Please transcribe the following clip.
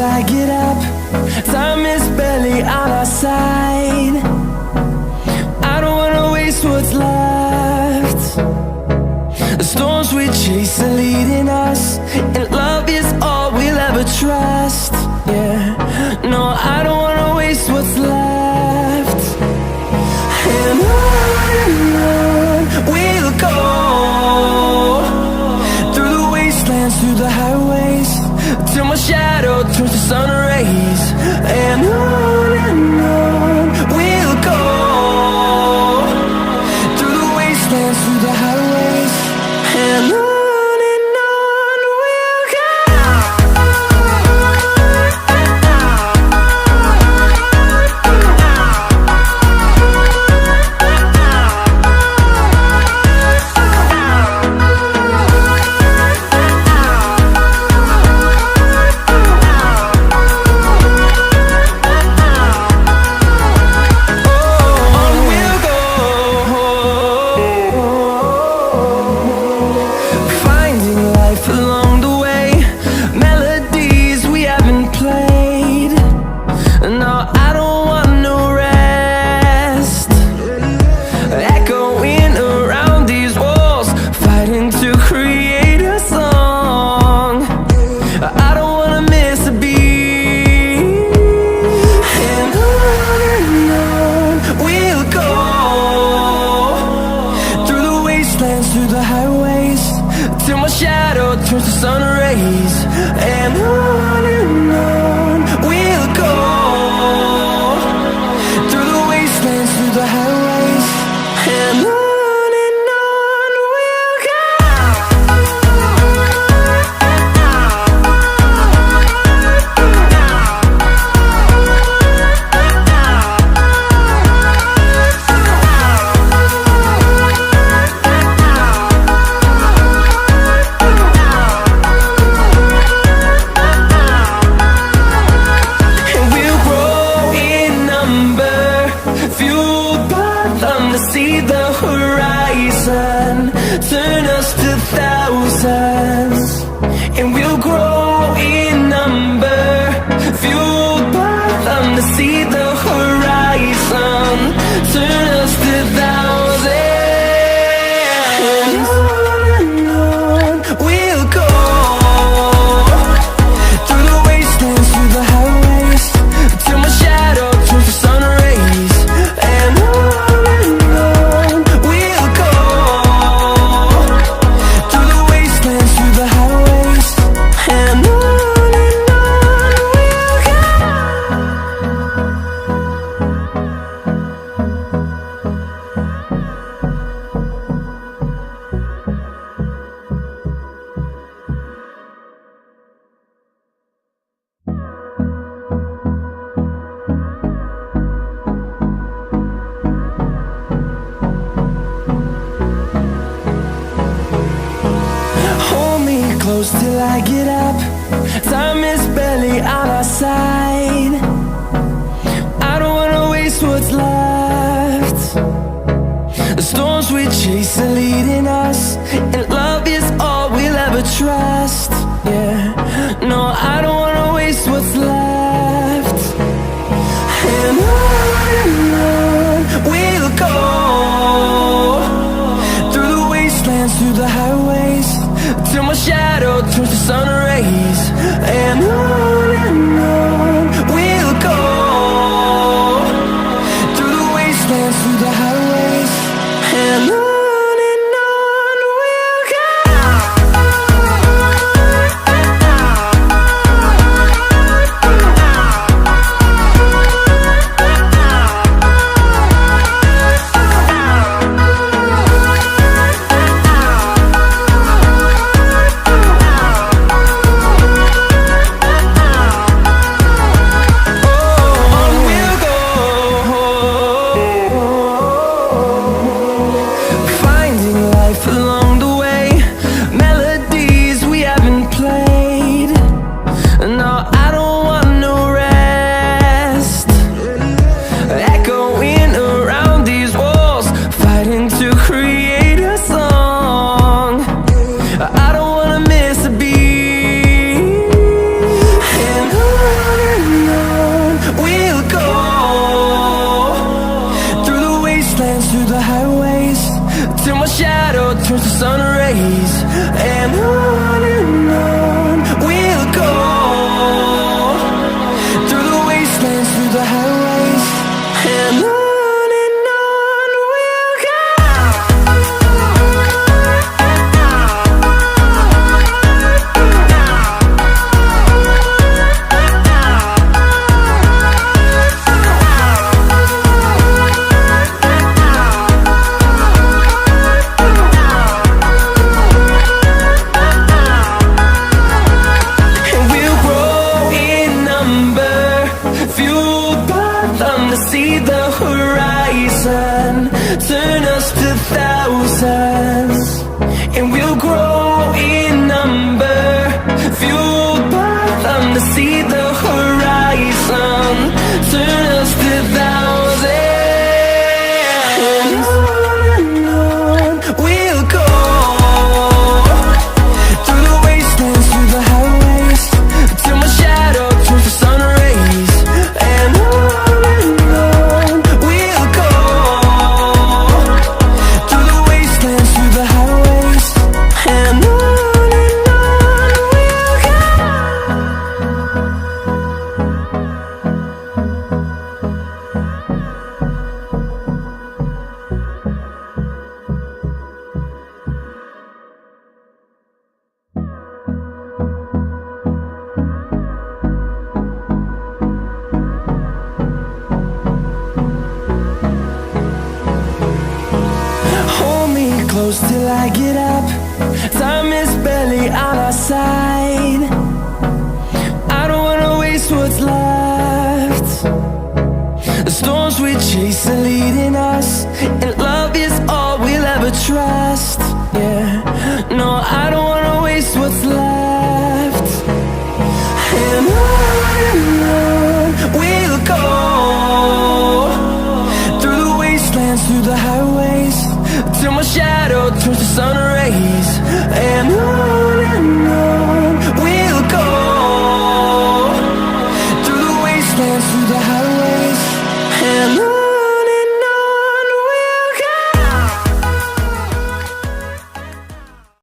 I get up. Time is barely on our side. I don't wanna waste what's left. The storms we chase are leading us, and love is all we'll ever trust. Yeah, no, I don't wanna waste what's left. And on we'll go, through the wastelands, through the highways, till my shadow turns to sun rays. And on we'll go, through the wastelands, through the highways, and on we'll go. Through the highways, till my shadow turns to sun rays. And on we'll go, through the wastelands, through the highways, and on we'll go. See the horizon, turn us to thousands, and we'll grow in number, fueled by them. To see the horizon, turn us to thousands, and on we'll go, through the wastelands, through the highways, till my shadow turns to sun rays. And close till I get up. Time is barely on our side. I don't wanna waste what's left. The storms we chase are leading us, and love is all we'll ever trust. Yeah, no, I don't wanna waste what's left. And on we'll go, through the wastelands, through the highways, till my shadow turns to sun rays. And on we'll go, through the wastelands, through the highways, and on we'll go. close till I get up. Time is barely on our side. I don't wanna waste what's left. The storms we chase are leading us, and love is all we'll ever trust.